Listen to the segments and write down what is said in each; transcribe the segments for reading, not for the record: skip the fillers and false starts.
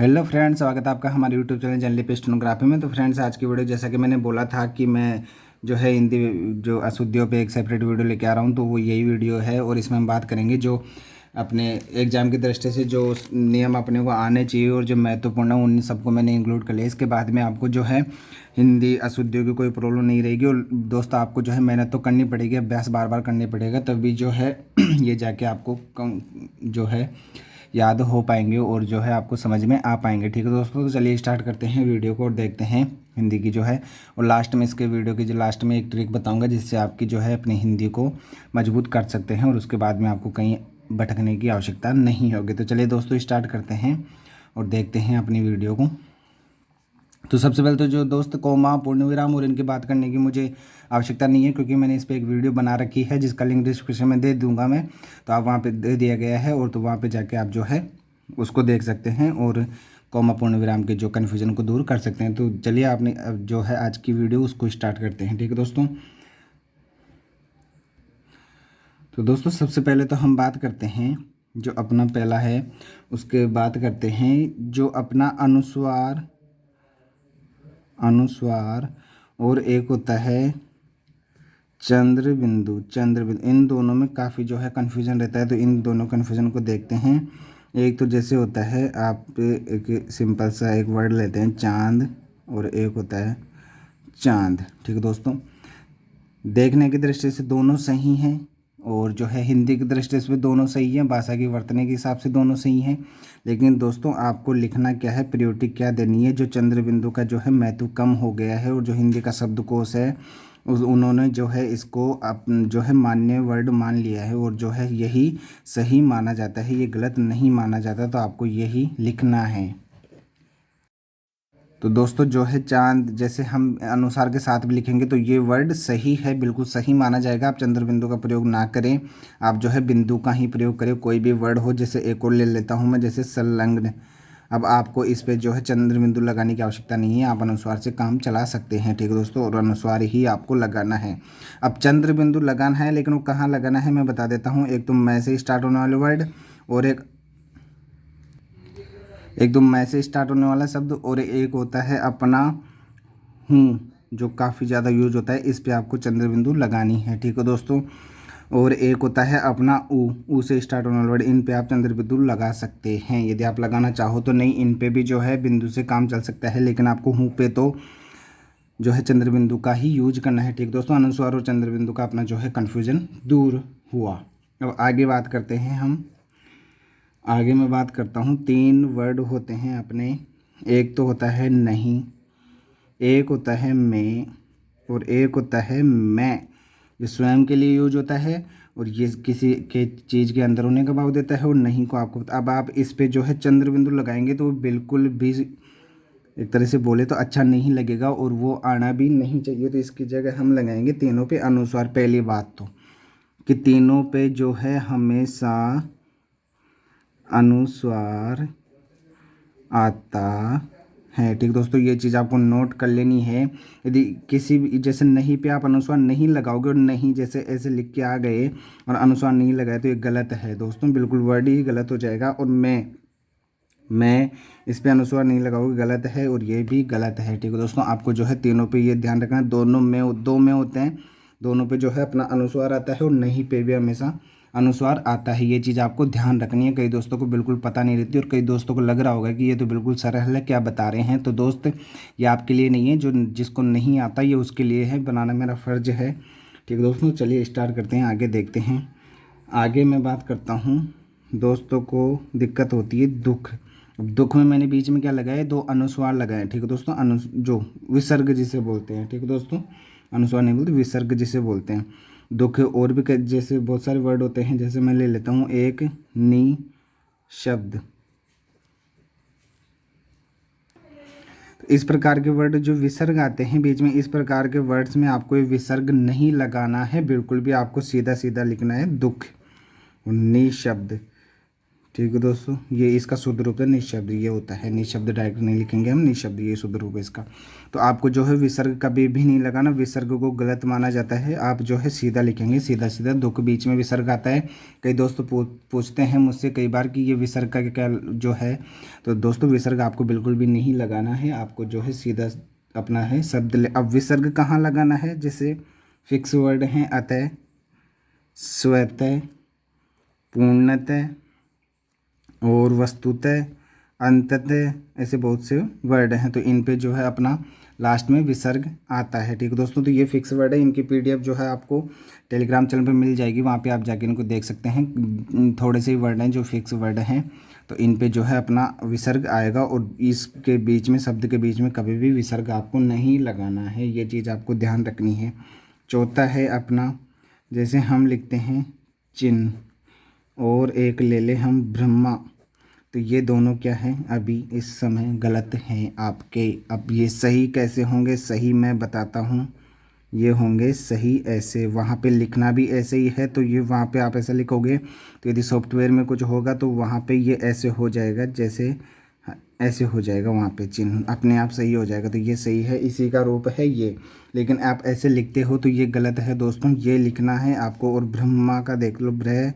Hello friends, स्वागत है आपका हमारे यूट्यूब चैनल जनरली पे स्टेनोग्राफी में। तो फ्रेंड्स, आज की वीडियो जैसा कि मैंने बोला था कि मैं जो है हिंदी जो अशुद्धियों पे एक सेपरेट वीडियो लेके आ रहा हूँ, तो वो यही वीडियो है। और इसमें हम बात करेंगे जो अपने एग्जाम की दृष्टि से जो नियम अपने को आने चाहिए और जो महत्वपूर्ण है उन सबको मैंने इंक्लूड कर लिया। इसके बाद में आपको जो है हिंदी अशुद्धियों की कोई प्रॉब्लम नहीं रहेगी। और दोस्त, आपको जो है मेहनत तो करनी पड़ेगी, अभ्यास बार बार करनी पड़ेगा, तभी जो है ये जाके आपको जो है याद हो पाएंगे और जो है आपको समझ में आ पाएंगे। ठीक है दोस्तों, तो चलिए स्टार्ट करते हैं वीडियो को और देखते हैं हिंदी की जो है। और लास्ट में इसके वीडियो की जो लास्ट में एक ट्रिक बताऊंगा जिससे आपकी जो है अपनी हिंदी को मजबूत कर सकते हैं और उसके बाद में आपको कहीं भटकने की आवश्यकता नहीं होगी। तो चलिए दोस्तों स्टार्ट करते हैं और देखते हैं अपनी वीडियो को। तो सबसे पहले तो जो दोस्त कोमा, पूर्ण विराम और इनकी बात करने की मुझे आवश्यकता नहीं है, क्योंकि मैंने इस पर एक वीडियो बना रखी है जिसका लिंक डिस्क्रिप्शन में दे दूंगा मैं। तो आप वहाँ पे दे दिया गया है और तो वहाँ पे जाके आप जो है उसको देख सकते हैं और कोमा पूर्ण विराम के जो कन्फ्यूजन को दूर कर सकते हैं। तो चलिए आपने अब जो है आज की वीडियो उसको स्टार्ट करते हैं। ठीक है दोस्तों, तो दोस्तों सबसे पहले तो हम बात करते हैं जो अपना पहला है, उसके बात करते हैं जो अपना अनुस्वार अनुस्वार और एक होता है चंद्र बिंदु। इन दोनों में काफ़ी जो है कन्फ्यूजन रहता है, तो इन दोनों कन्फ्यूजन को देखते हैं। एक तो जैसे होता है, आप एक सिंपल सा एक वर्ड लेते हैं चांद, और एक होता है चांद। ठीक है दोस्तों, देखने की दृष्टि से दोनों सही हैं और जो है हिंदी की दृष्टि से भी दोनों सही हैं, भाषा की वर्तने के हिसाब से दोनों सही हैं। लेकिन दोस्तों आपको लिखना क्या है, प्रायोरिटी क्या देनी है। जो चंद्र बिंदु का जो है महत्व कम हो गया है और जो हिंदी का शब्दकोश है उन्होंने जो है इसको जो है मान्य वर्ड मान लिया है और जो है यही सही माना जाता है, ये गलत नहीं माना जाता। तो आपको यही लिखना है। तो दोस्तों जो है चांद, जैसे हम अनुसार के साथ भी लिखेंगे तो ये वर्ड सही है, बिल्कुल सही माना जाएगा। आप चंद्र बिंदु का प्रयोग ना करें, आप जो है बिंदु का ही प्रयोग करें। कोई भी वर्ड हो, जैसे एक और ले लेता हूँ मैं, जैसे संलग्न। अब आपको इस पे जो है चंद्र बिंदु लगाने की आवश्यकता नहीं है, आप अनुस्वार से काम चला सकते हैं। ठीक है दोस्तों, और अनुस्वार ही आपको लगाना है। अब चंद्र बिंदु लगाना है, लेकिन वो कहाँ लगाना है मैं बता देता हूँ। एक तो मैं से स्टार्ट होने वाले वर्ड और एक दो मैं से स्टार्ट होने वाला शब्द, और एक होता है अपना हूँ जो काफ़ी ज़्यादा यूज होता है, इस पे आपको चंद्र बिंदु लगानी है। ठीक है दोस्तों, और एक होता है अपना ऊ से स्टार्ट होने वाला वर्ड, इन पे आप चंद्र बिंदु लगा सकते हैं यदि आप लगाना चाहो तो। नहीं, इन पे भी जो है बिंदु से काम चल सकता है, लेकिन आपको हूँ पे तो जो है चंद्र बिंदु का ही यूज करना है। ठीक दोस्तों, अनुस्वार और चंद्र बिंदु का अपना जो है कन्फ्यूजन दूर हुआ। अब आगे बात करते हैं हम। आगे मैं बात करता हूँ, तीन वर्ड होते हैं अपने। एक तो होता है नहीं, एक होता है मैं, और एक होता है मैं। ये स्वयं के लिए यूज होता है और ये किसी के चीज़ के अंदर होने का भाव देता है। और नहीं को आपको, अब आप इस पे जो है चंद्र बिंदु लगाएंगे तो बिल्कुल भी एक तरह से बोले तो अच्छा नहीं लगेगा और वो आना भी नहीं चाहिए। तो इसकी जगह हम लगाएंगे तीनों पे अनुस्वार। पहली बात तो कि तीनों पे जो है हमेशा अनुस्वार आता है। ठीक दोस्तों, ये चीज़ आपको नोट कर लेनी है। यदि किसी भी जैसे नहीं पे आप अनुस्वार नहीं लगाओगे और नहीं जैसे ऐसे लिख के आ गए और अनुस्वार नहीं लगाए तो ये गलत है दोस्तों, बिल्कुल वर्ड ही गलत हो जाएगा। और मैं इस पे अनुस्वार नहीं लगाओगे, गलत है, और ये भी गलत है। ठीक है दोस्तों, आपको जो है तीनों पे ये ध्यान रखना है। दोनों में दो में होते हैं, दोनों पे जो है अपना अनुस्वार आता है और नहीं पे भी हमेशा अनुस्वार आता है। ये चीज़ आपको ध्यान रखनी है। कई दोस्तों को बिल्कुल पता नहीं रहती और कई दोस्तों को लग रहा होगा कि ये तो बिल्कुल सरल है, क्या बता रहे हैं। तो दोस्त ये आपके लिए नहीं है, जो जिसको नहीं आता ये उसके लिए है, बनाना मेरा फ़र्ज है। ठीक है दोस्तों, चलिए स्टार्ट करते हैं, आगे देखते हैं। आगे मैं बात करता हूँ, दोस्तों को दिक्कत होती है दुख। अब दुख में मैंने बीच में क्या लगाया, दो अनुस्वार लगाए। ठीक है दोस्तों, जो विसर्ग जिसे बोलते हैं। ठीक है दोस्तों, अनुस्वार नहीं बोलते, विसर्ग जिसे बोलते हैं। दुख और भी जैसे बहुत सारे वर्ड होते हैं, जैसे मैं ले लेता हूँ एक नी शब्द। इस प्रकार के वर्ड जो विसर्ग आते हैं बीच में, इस प्रकार के वर्ड्स में आपको ये विसर्ग नहीं लगाना है, बिल्कुल भी आपको सीधा सीधा लिखना है दुख। नी शब्द, ठीक है दोस्तों, ये इसका शुद्ध रूप है निःशब्द, ये होता है निःशब्द, डायरेक्ट नहीं लिखेंगे हम, निःशब्द ये शुद्ध रूप है इसका। तो आपको जो है विसर्ग कभी भी नहीं लगाना, विसर्ग को गलत माना जाता है। आप जो है सीधा लिखेंगे, सीधा सीधा, दो के बीच में विसर्ग आता है। कई दोस्त पूछते हैं मुझसे कई बार कि ये विसर्ग का क्या जो है, तो दोस्तों विसर्ग आपको बिल्कुल भी नहीं लगाना है, आपको जो है सीधा अपना है शब्द अब विसर्ग कहाँ लगाना है, जैसे फिक्स वर्ड हैं अतः, स्वतः, पूर्णतः और वस्तुतः, अंततः, ऐसे बहुत से वर्ड हैं, तो इन पे जो है अपना लास्ट में विसर्ग आता है। ठीक है दोस्तों, तो ये फिक्स वर्ड है, इनकी पीडीएफ जो है आपको टेलीग्राम चैनल पे मिल जाएगी, वहाँ पे आप जाके इनको देख सकते हैं। थोड़े से ही वर्ड हैं जो फिक्स वर्ड हैं, तो इन पे जो है अपना विसर्ग आएगा, और इसके बीच में, शब्द के बीच में कभी भी विसर्ग आपको नहीं लगाना है, ये चीज़ आपको ध्यान रखनी है। चौथा है अपना, जैसे हम लिखते हैं चिन्ह, और एक ले ले हम ब्रह्मा, तो ये दोनों क्या हैं, अभी इस समय गलत हैं आपके। अब ये सही कैसे होंगे, सही मैं बताता हूँ, ये होंगे सही ऐसे, वहाँ पे लिखना भी ऐसे ही है, तो ये वहाँ पे आप ऐसा लिखोगे, तो यदि सॉफ्टवेयर में कुछ होगा तो वहाँ पे ये ऐसे हो जाएगा, जैसे ऐसे हो जाएगा, वहाँ पे चिन्ह अपने आप सही हो जाएगा, तो ये सही है, इसी का रूप है ये। लेकिन आप ऐसे लिखते हो तो ये गलत है दोस्तों, ये लिखना है आपको। और ब्रह्मा का देख लो, ब्रह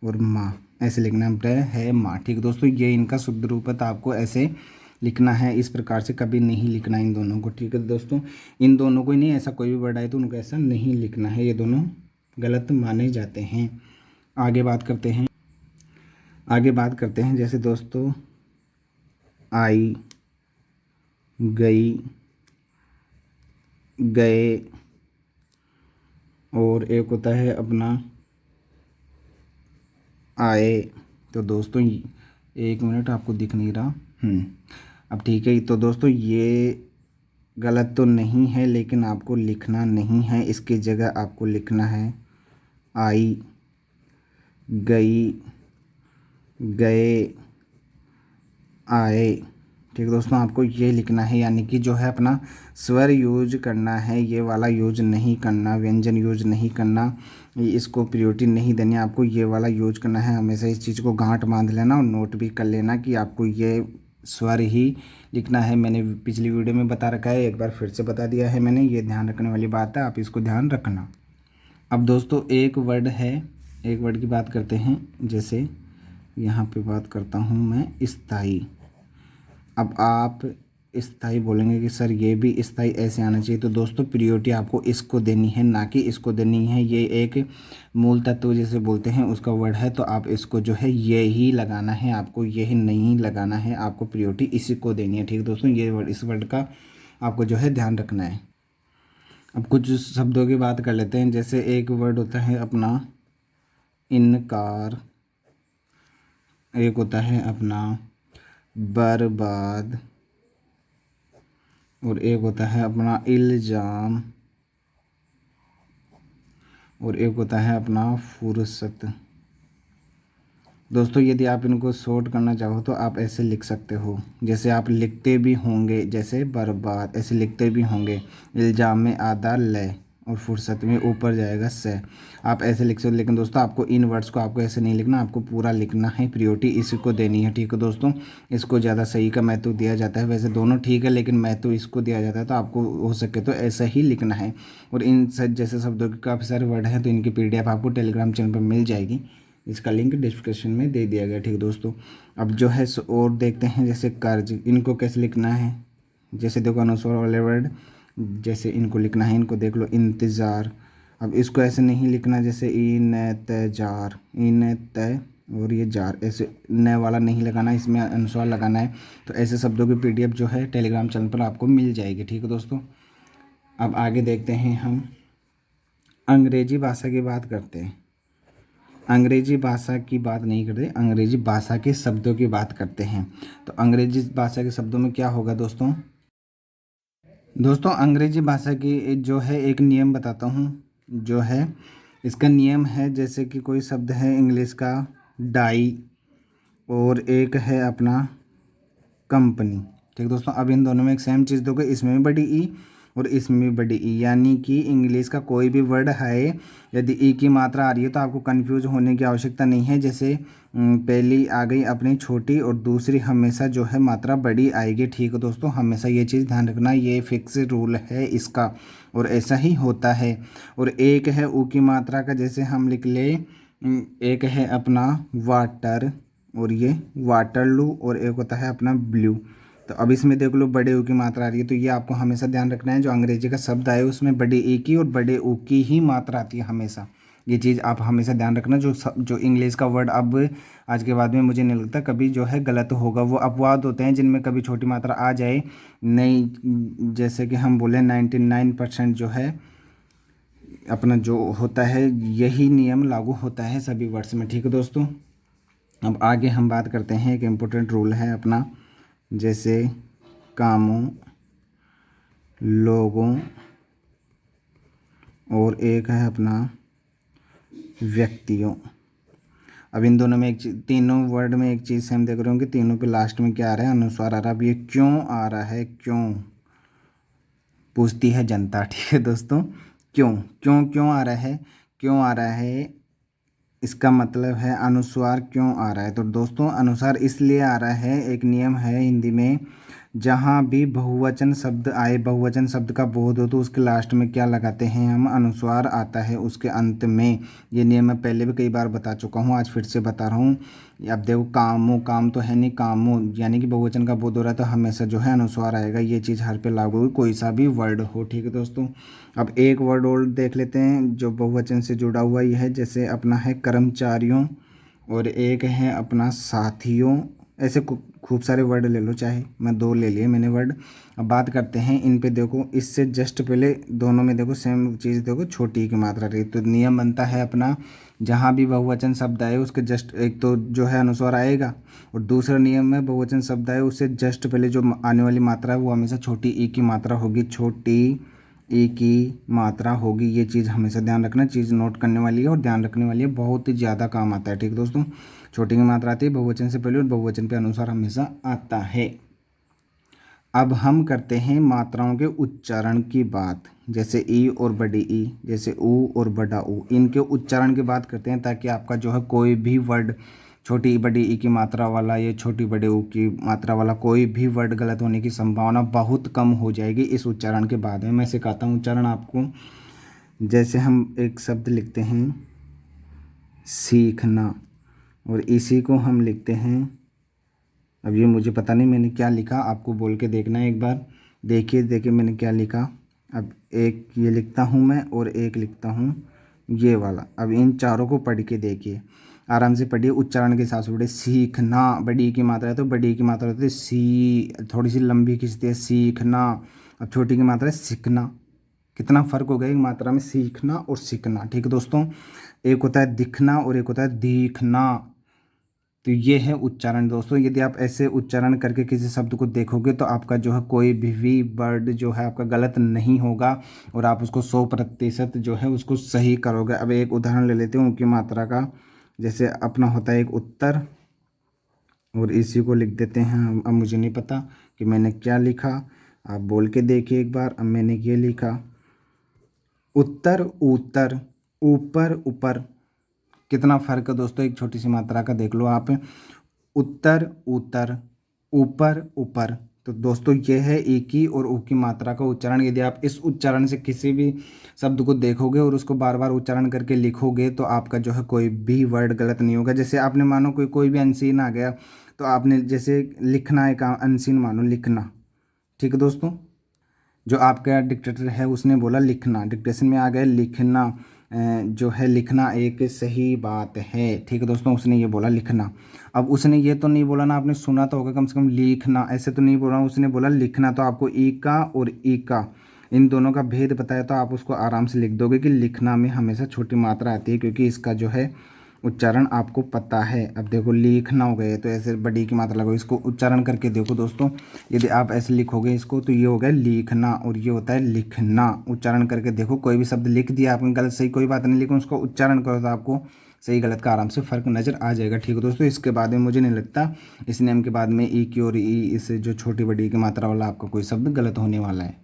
और माँ, ऐसे लिखना है, ब्रह है माँ। ठीक है दोस्तों, ये इनका शुद्ध रूप है, तो आपको ऐसे लिखना है, इस प्रकार से कभी नहीं लिखना इन दोनों को। ठीक है दोस्तों, इन दोनों को ही नहीं, ऐसा कोई भी वर्ड आए तो उनको ऐसा नहीं लिखना है, ये दोनों गलत माने जाते हैं। आगे बात करते हैं, जैसे दोस्तों आई, गई, गए, और एक होता है अपना आए। तो दोस्तों एक मिनट, आपको दिख नहीं रहा, अब ठीक है। तो दोस्तों ये गलत तो नहीं है, लेकिन आपको लिखना नहीं है, इसकी जगह आपको लिखना है आई, गई, गए, आए। ठीक है दोस्तों, आपको ये लिखना है, यानी कि जो है अपना स्वर यूज करना है, ये वाला यूज नहीं करना, व्यंजन यूज नहीं करना, इसको प्रायोरिटी नहीं देनी, आपको ये वाला यूज करना है। हमेशा इस चीज़ को गांठ बांध लेना और नोट भी कर लेना कि आपको ये स्वर ही लिखना है। मैंने पिछली वीडियो में बता रखा है, एक बार फिर से बता दिया है मैंने, ये ध्यान रखने वाली बात है, आप इसको ध्यान रखना। अब दोस्तों एक वर्ड है, एक वर्ड की बात करते हैं, जैसे यहाँ पे बात करता हूँ मैं स्थाई। अब आप स्थाई बोलेंगे कि सर ये भी स्थाई ऐसे आना चाहिए, तो दोस्तों प्रायोरिटी आपको इसको देनी है, ना कि इसको देनी है। ये एक मूल तत्व जैसे बोलते हैं उसका वर्ड है, तो आप इसको जो है ये ही लगाना है, आपको यही नहीं लगाना है, आपको प्रायोरिटी इसी को देनी है। ठीक है दोस्तों, ये वर्ड, इस वर्ड का आपको जो है ध्यान रखना है। अब कुछ शब्दों की बात कर लेते हैं, जैसे एक वर्ड होता है अपना इनकार, एक होता है अपना बर्बाद, और एक होता है अपना इल्ज़ाम, और एक होता है अपना फुर्सत। दोस्तों यदि आप इनको शॉर्ट करना चाहो तो आप ऐसे लिख सकते हो, जैसे आप लिखते भी होंगे, जैसे बर्बाद ऐसे लिखते भी होंगे, इल्ज़ाम में आधा लय और फुर्सत में ऊपर जाएगा से, आप ऐसे लिख सकते हो। लेकिन दोस्तों आपको इन वर्ड्स को आपको ऐसे नहीं लिखना, आपको पूरा लिखना है, प्रायोरिटी इसी को देनी है। ठीक है दोस्तों, इसको ज़्यादा सही का महत्व दिया जाता है, वैसे दोनों ठीक है लेकिन महत्व इसको दिया जाता है, तो आपको हो सके तो ऐसा ही लिखना है। और इन जैसे शब्दों के काफ़ी सारे वर्ड हैं, तो इनकी PDF आपको टेलीग्राम चैनल पर मिल जाएगी, इसका लिंक डिस्क्रिप्शन में दे दिया गया। ठीक है दोस्तों, अब जो है और देखते हैं, जैसे कर्ज, इनको कैसे लिखना है, जैसे देखो अनुस्वार वाले वर्ड, जैसे इनको लिखना है, इनको देख लो इंतज़ार। अब इसको ऐसे नहीं लिखना, जैसे इन तजार, इन तय और ये जार, ऐसे न वाला नहीं लगाना, इसमें अनुस्वार लगाना है। तो ऐसे शब्दों की PDF जो है टेलीग्राम चैनल पर आपको मिल जाएगी। ठीक है दोस्तों, अब आगे देखते हैं, हम अंग्रेजी भाषा की बात करते हैं। अंग्रेजी भाषा की बात नहीं करते, अंग्रेजी भाषा के शब्दों की बात करते हैं। तो अंग्रेजी भाषा के शब्दों में क्या होगा दोस्तों, अंग्रेजी भाषा की जो है एक नियम बताता हूँ, जो है इसका नियम है, जैसे कि कोई शब्द है इंग्लिश का डाई, और एक है अपना कंपनी। ठीक दोस्तों, अब इन दोनों में एक सेम चीज़ दोगे, इसमें भी बड़ी ई और इसमें भी बड़ी ई, यानी कि इंग्लिश का कोई भी वर्ड है यदि ई की मात्रा आ रही है तो आपको कंफ्यूज होने की आवश्यकता नहीं है। जैसे पहली आ गई अपनी छोटी और दूसरी हमेशा जो है मात्रा बड़ी आएगी। ठीक है दोस्तों, हमेशा ये चीज़ ध्यान रखना, ये फिक्स रूल है इसका और ऐसा ही होता है। और एक है ऊ की मात्रा का, जैसे हम लिख ले एक है अपना वाटर और ये वाटरलू, और एक होता है अपना ब्लू। तो अब इसमें देख लो बड़े ऊ की मात्रा आ रही है, तो ये आपको हमेशा ध्यान रखना है। जो अंग्रेजी का शब्द आए उसमें बड़े ए की और बड़े ऊ की ही मात्रा आती है हमेशा। ये चीज़ आप हमेशा ध्यान रखना। जो इंग्लिश का वर्ड अब आज के बाद में मुझे नहीं लगता कभी जो है गलत होगा। वो अपवाद होते हैं जिनमें कभी छोटी मात्रा आ जाए, नहीं जैसे कि हम बोले 99% जो है अपना जो होता है यही नियम लागू होता है सभी वर्ड्स में। ठीक है दोस्तों, अब आगे हम बात करते हैं। एक इम्पोर्टेंट रूल है अपना, जैसे कामों, लोगों और एक है अपना व्यक्तियों। अब इन दोनों में तीनों वर्ड में एक चीज़ हम देख रहे होंगे, तीनों पे लास्ट में क्या आ रहा है, अनुस्वार आ रहा है। अब ये क्यों आ रहा है, क्यों पूछती है जनता। ठीक है दोस्तों, क्यों क्यों क्यों आ रहा है, क्यों आ रहा है, इसका मतलब है अनुस्वार क्यों आ रहा है। तो दोस्तों अनुसार इसलिए आ रहा है, एक नियम है हिंदी में, जहाँ भी बहुवचन शब्द आए, बहुवचन शब्द का बोध हो तो उसके लास्ट में क्या लगाते हैं हम, अनुस्वार आता है उसके अंत में। ये नियम मैं पहले भी कई बार बता चुका हूँ, आज फिर से बता रहा हूँ। अब देखो कामों, काम तो है नहीं, कामों यानी कि बहुवचन का बोध हो रहा है तो हमेशा जो है अनुस्वार आएगा। ये चीज़ हर पे लागू होगी, कोई सा भी वर्ड हो। ठीक है दोस्तों, अब एक वर्ड और देख लेते हैं जो बहुवचन से जुड़ा हुआ ही है। जैसे अपना है कर्मचारियों और एक है अपना साथियों। ऐसे खूब सारे वर्ड ले लो, चाहे मैं दो ले लिए मैंने वर्ड। अब बात करते हैं इन पे। देखो इससे जस्ट पहले दोनों में देखो सेम चीज़, देखो छोटी की मात्रा रही। तो नियम बनता है अपना, जहाँ भी बहुवचन शब्द आए उसके जस्ट एक तो जो है अनुस्वार आएगा, और दूसरा नियम में बहुवचन शब्द आए उससे जस्ट पहले जो आने वाली मात्रा है वो हमेशा छोटी ई की मात्रा होगी, छोटी ई की मात्रा होगी। ये चीज़ हमेशा ध्यान रखना, चीज़ नोट करने वाली है और ध्यान रखने वाली है, बहुत ही ज़्यादा काम आता है। ठीक दोस्तों, छोटी की मात्रा आती है बहुवचन से पहले और बहुवचन पे अनुसार हमेशा आता है। अब हम करते हैं मात्राओं के उच्चारण की बात, जैसे ई और बड़ी ई, जैसे ऊ और बड़ा ऊ, इनके उच्चारण की बात करते हैं, ताकि आपका जो है कोई भी वर्ड छोटी बड़ी ई की मात्रा वाला, ये छोटी बड़े ऊ की मात्रा वाला कोई भी वर्ड गलत होने की संभावना बहुत कम हो जाएगी इस उच्चारण के बाद में। मैं सिखाता हूँ उच्चारण आपको। जैसे हम एक शब्द लिखते हैं सीखना, और इसी को हम लिखते हैं, अब ये मुझे पता नहीं मैंने क्या लिखा, आपको बोल के देखना है एक बार। देखिए देखिए मैंने क्या लिखा। अब एक ये लिखता हूँ मैं और एक लिखता हूँ ये वाला। अब इन चारों को पढ़ के देखिए, आराम से पढ़िए, उच्चारण के हिसाब से पढ़िए। सीखना, बड़ी की मात्रा है तो बड़ी की मात्रा होती है सी, थोड़ी सी लंबी खींचती है, सीखना। अब छोटी की मात्रा है सीखना। कितना फ़र्क हो गया एक मात्रा में, सीखना और सीखना। ठीक है दोस्तों, एक होता है दिखना और एक होता है दिखना। तो ये है उच्चारण दोस्तों। यदि आप ऐसे उच्चारण करके किसी शब्द को देखोगे तो आपका जो है कोई भी वर्ड जो है आपका गलत नहीं होगा, और आप उसको 100% जो है उसको सही करोगे। अब एक उदाहरण ले लेते हैं उनकी मात्रा का। जैसे अपना होता है एक उत्तर, और इसी को लिख देते हैं। अब मुझे नहीं पता कि मैंने क्या लिखा, आप बोल के देखिए एक बार। अब मैंने ये लिखा उत्तर, उत्तर, ऊपर, ऊपर। कितना फ़र्क है दोस्तों, एक छोटी सी मात्रा का देख लो आप। उत्तर, उत्तर, ऊपर, ऊपर। तो दोस्तों ये है ए की और ऊ की मात्रा का उच्चारण। यदि आप इस उच्चारण से किसी भी शब्द को देखोगे और उसको बार बार उच्चारण करके लिखोगे तो आपका जो है कोई भी वर्ड गलत नहीं होगा। जैसे आपने मानो कोई भी अनसीन आ गया, तो आपने जैसे लिखना है काम, अनसीन मानो लिखना। ठीक है दोस्तों, जो आपका डिक्टेटर है उसने बोला लिखना, डिक्टेशन में आ गया लिखना। जो है लिखना एक सही बात है। ठीक है दोस्तों, उसने ये बोला लिखना। अब उसने ये तो नहीं बोला ना, आपने सुना तो होगा कम से कम लिखना, ऐसे तो नहीं बोला, उसने बोला लिखना। तो आपको ई का और ई का इन दोनों का भेद पता है तो आप उसको आराम से लिख दोगे कि लिखना में हमेशा छोटी मात्रा आती है, क्योंकि इसका जो है उच्चारण आपको पता है। अब देखो लिखना हो गया तो ऐसे बड़ी की मात्रा लगो, इसको उच्चारण करके देखो दोस्तों। यदि आप ऐसे लिखोगे इसको तो ये हो गया लिखना, और ये होता है लिखना। उच्चारण करके देखो, कोई भी शब्द लिख दिया आपने गलत सही कोई बात नहीं, लेकिन उसको उच्चारण करो तो आपको सही गलत का आराम से फ़र्क नज़र आ जाएगा। ठीक है दोस्तों, इसके बाद में मुझे नहीं लगता इस नियम के बाद में ई की और ई इस जो छोटी बड़ी की मात्रा वाला आपका कोई शब्द गलत होने वाला है।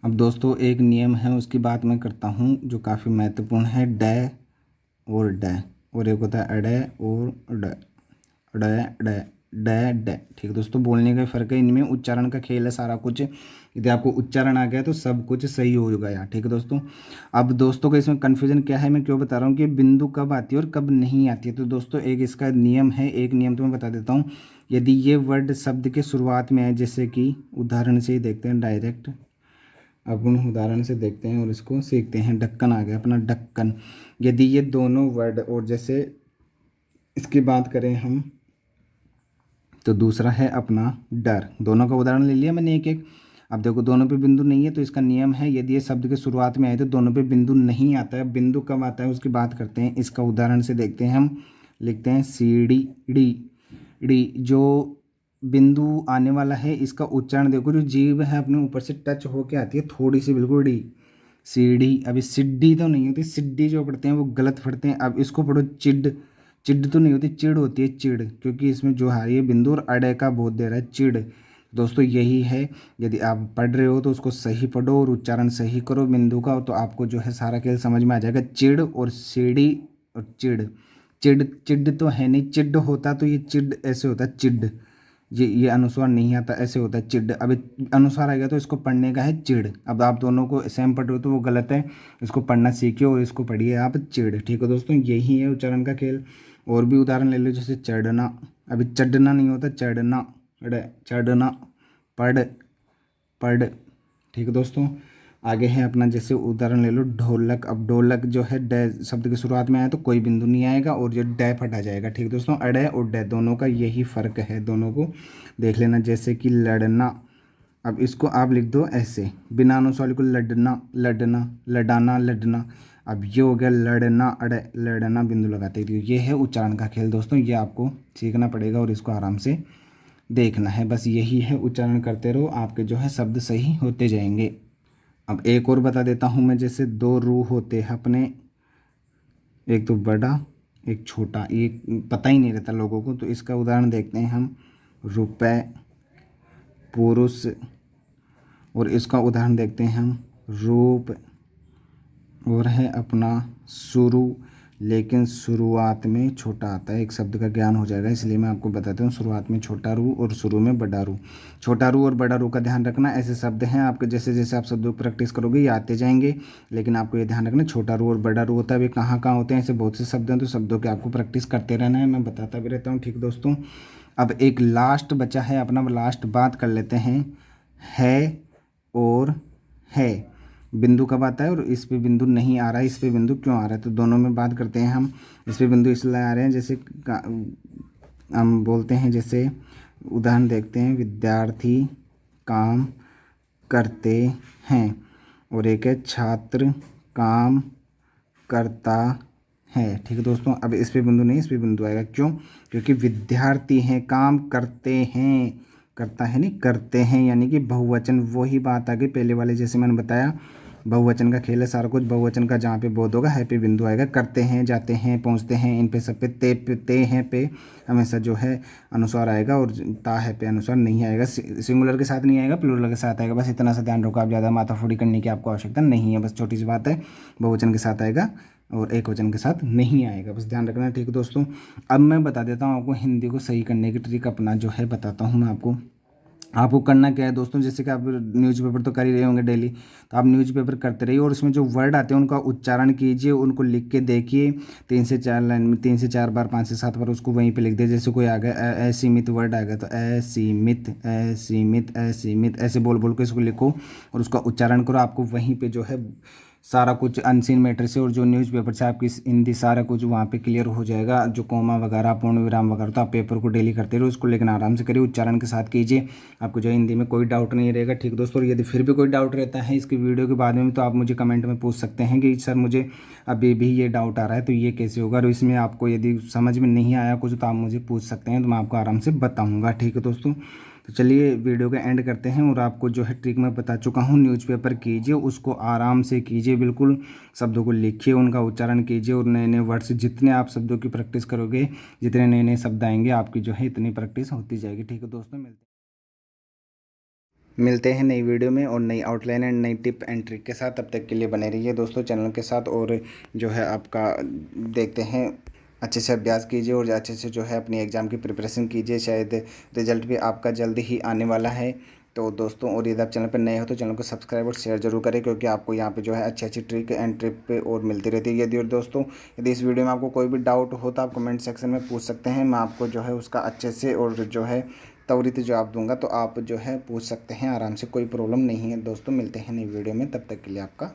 अब दोस्तों एक नियम है, उसकी बात मैं करता हूँ जो काफ़ी महत्वपूर्ण है। डे और डे, और एक होता है अडे और day, day day day day. ठीक है दोस्तों, बोलने का फ़र्क है, इनमें उच्चारण का खेल है सारा कुछ। यदि आपको उच्चारण आ गया तो सब कुछ सही हो गया। ठीक है दोस्तों। अब दोस्तों का इसमें कन्फ्यूजन क्या है, मैं क्यों बता रहा हूँ कि बिंदु कब आती है और कब नहीं आती है। तो दोस्तों एक इसका नियम है, एक नियम तो मैं बता देता हूँ। यदि ये वर्ड शब्द के शुरुआत में आए, जैसे कि उदाहरण से ही देखते हैं डायरेक्ट, अपन उदाहरण से देखते हैं और इसको सीखते हैं। ढक्कन आ गया अपना, ढक्कन। यदि ये दोनों वर्ड, और जैसे इसकी बात करें हम, तो दूसरा है अपना डर। दोनों का उदाहरण ले लिया मैंने एक एक। अब देखो दोनों पे बिंदु नहीं है, तो इसका नियम है यदि ये शब्द के शुरुआत में आए तो दोनों पे बिंदु नहीं आता है। बिंदु कब आता है उसकी बात करते हैं, इसका उदाहरण से देखते हैं हम। लिखते हैं सीढ़ी डी। डी जो बिंदु आने वाला है, इसका उच्चारण देखो, जो जीभ है अपने ऊपर से टच होके आती है थोड़ी सी, बिल्कुल डी। सीढ़ी। अभी सिड्डी तो नहीं होती, सिड्डी जो पढ़ते हैं वो गलत पढ़ते हैं। अब इसको पढ़ो चिड। चिड तो नहीं होती, चिड़ होती है, चिड़, क्योंकि इसमें जो है ये बिंदु और अड़े का बोध दे रहा है, चिड़। दोस्तों यही है, यदि आप पढ़ रहे हो तो उसको सही पढ़ो और उच्चारण सही करो बिंदु का, तो आपको जो है सारा खेल समझ में आ जाएगा। चिड़ और सीढ़ी और चिड़। चिड़ चिड तो है नहीं, चिड होता तो ये चिड ऐसे होता है, चिड। ये अनुस्वार नहीं आता, ऐसे होता है चिड। अब अनुस्वार आ गया तो इसको पढ़ने का है चिड़। अब आप दोनों को सेम पढ़ रहे हो तो वो गलत है, इसको पढ़ना सीखिए और इसको पढ़िए आप चिड़। ठीक है दोस्तों, यही है उच्चारण का खेल। और भी उदाहरण ले लो, जैसे चढ़ना। अभी चढ़ना नहीं होता, चढ़ना, चढ़ना, पढ़, पढ़। ठीक है दोस्तों। आगे है अपना, जैसे उदाहरण ले लो ढोलक। अब ढोलक जो है डे शब्द की शुरुआत में आया तो कोई बिंदु नहीं आएगा और जो डे फटा जाएगा। ठीक है दोस्तों, अड़े और डे दोनों का यही फ़र्क है, दोनों को देख लेना। जैसे कि लड़ना, अब इसको आप लिख दो ऐसे बिना अनुस्वार को, लड़ना, लड़ना, लड़ाना, लड़ना। अब ये हो गया लड़ना, अड़े, लड़ना बिंदु लगाते हैं। ये है उच्चारण का खेल दोस्तों, ये आपको सीखना पड़ेगा और इसको आराम से देखना है। बस यही है, उच्चारण करते रहो, आपके जो है शब्द सही होते जाएंगे। अब एक और बता देता हूँ मैं, जैसे दो रूह होते हैं अपने, एक तो बड़ा एक छोटा, ये पता ही नहीं रहता लोगों को। तो इसका उदाहरण देखते हैं हम, रुपए, पुरुष। और इसका उदाहरण देखते हैं हम, रूप। और है अपना शुरू, लेकिन शुरुआत में छोटा आता है। एक शब्द का ज्ञान हो जाएगा, इसलिए मैं आपको बताता हूँ। शुरुआत में छोटा रू और शुरू में बड़ा रू। छोटा रू और बड़ा रू का ध्यान रखना, ऐसे शब्द हैं आपके, जैसे जैसे आप शब्दों की प्रैक्टिस करोगे ये आते जाएंगे। लेकिन आपको ये ध्यान रखना, छोटा रू और बड़ा रू होता है। वे कहाँ कहाँ होते हैं, ऐसे बहुत से शब्द हैं, तो शब्दों की आपको प्रैक्टिस करते रहना है, मैं बताता भी रहता हूँ। ठीक दोस्तों, अब एक लास्ट बचा है अपना, लास्ट बात कर लेते हैं। है और है, बिंदु कब आता है और इस पे बिंदु नहीं आ रहा है, इस पे बिंदु क्यों आ रहा है, तो दोनों में बात करते हैं हम। इस पे बिंदु इसलिए आ रहे हैं, जैसे हम बोलते हैं, जैसे उदाहरण देखते हैं, विद्यार्थी काम करते हैं। और एक है छात्र काम करता है। ठीक है दोस्तों, अब इस पे बिंदु नहीं, इस पे बिंदु आएगा, क्यों? क्योंकि विद्यार्थी हैं, काम करते हैं, करता है नहीं, करते हैं, यानी कि बहुवचन। वही बात आ गई पहले वाले, जैसे मैंने बताया बहुवचन का खेल है सारा कुछ। बहुवचन का जहाँ पे बोध होगा है पे बिंदु आएगा। करते हैं, जाते हैं, पहुँचते हैं, इन पे सब पे ते हैं पे हमेशा जो है अनुस्वार आएगा, और ता है पे अनुस्वार नहीं आएगा। सिंगुलर के साथ नहीं आएगा, प्लूरल के साथ आएगा। बस इतना सा ध्यान रखो, आप ज़्यादा माथाफोड़ी करने की आपको आवश्यकता नहीं है, बस छोटी सी बात है। बहुवचन के साथ आएगा और एक वचन के साथ नहीं आएगा, बस ध्यान रखना। ठीक है दोस्तों, अब मैं बता देता हूँ आपको हिंदी को सही करने की ट्रिक, अपना जो है बताता हूँ मैं आपको। आपको करना क्या है दोस्तों, जैसे कि आप न्यूज़पेपर तो कर ही रहे होंगे डेली, तो आप न्यूज़पेपर करते रहिए और उसमें जो वर्ड आते हैं उनका उच्चारण कीजिए, उनको लिख के देखिए 3 से 4 लाइन में, 3 से 4 बार, 5 से 7 बार उसको वहीं पे लिख दे। जैसे कोई आ गया असीमित वर्ड आ गया तो असीमित, असीमित, असीमित, ऐसे बोल बोल के इसको लिखो और उसका उच्चारण करो। आपको वहीं पे जो है सारा कुछ अनसीन मैटर से और जो न्यूज़पेपर से आपकी हिंदी सारा कुछ वहाँ पे क्लियर हो जाएगा। जो कॉमा वगैरह, पूर्ण विराम वगैरह, तो आप पेपर को डेली करते रहो उसको, लेकिन आराम से करिए, उच्चारण के साथ कीजिए, आपको जो हिंदी में कोई डाउट नहीं रहेगा। ठीक दोस्तों, और यदि फिर भी कोई डाउट रहता है इसकी वीडियो के बाद में, तो आप मुझे कमेंट में पूछ सकते हैं कि सर मुझे अभी भी ये डाउट आ रहा है तो ये कैसे होगा। और इसमें आपको यदि समझ में नहीं आया कुछ तो आप मुझे पूछ सकते हैं, तो मैं आपको आराम से बताऊँगा। ठीक है दोस्तों, तो चलिए वीडियो का एंड करते हैं। और आपको जो है ट्रिक मैं बता चुका हूँ, न्यूज़पेपर कीजिए, उसको आराम से कीजिए, बिल्कुल शब्दों को लिखिए, उनका उच्चारण कीजिए, और नए नए वर्ड्स, जितने आप शब्दों की प्रैक्टिस करोगे, जितने नए नए शब्द आएंगे, आपकी जो है इतनी प्रैक्टिस होती जाएगी। ठीक है दोस्तों, मिलते हैं। मिलते हैं नई वीडियो में और नई आउटलाइन एंड नई टिप एंड ट्रिक के साथ। तब तक के लिए बने रहिए दोस्तों चैनल के साथ, और जो है आपका देखते हैं, अच्छे से अभ्यास कीजिए और अच्छे से जो है अपनी एग्ज़ाम की प्रिपरेशन कीजिए। शायद रिजल्ट भी आपका जल्द ही आने वाला है। तो दोस्तों, और यदि आप चैनल पर नए हो तो चैनल को सब्सक्राइब और शेयर जरूर करें, क्योंकि आपको यहाँ पे जो है अच्छी अच्छी ट्रिक एंड ट्रिप पे और मिलती रहती है। यदि और दोस्तों, यदि इस वीडियो में आपको कोई भी डाउट हो तो आप कमेंट सेक्शन में पूछ सकते हैं। मैं आपको जो है उसका अच्छे से और जो है त्वरित जवाब दूंगा, तो आप जो है पूछ सकते हैं आराम से, कोई प्रॉब्लम नहीं है दोस्तों। मिलते हैं नई वीडियो में, तब तक के लिए आपका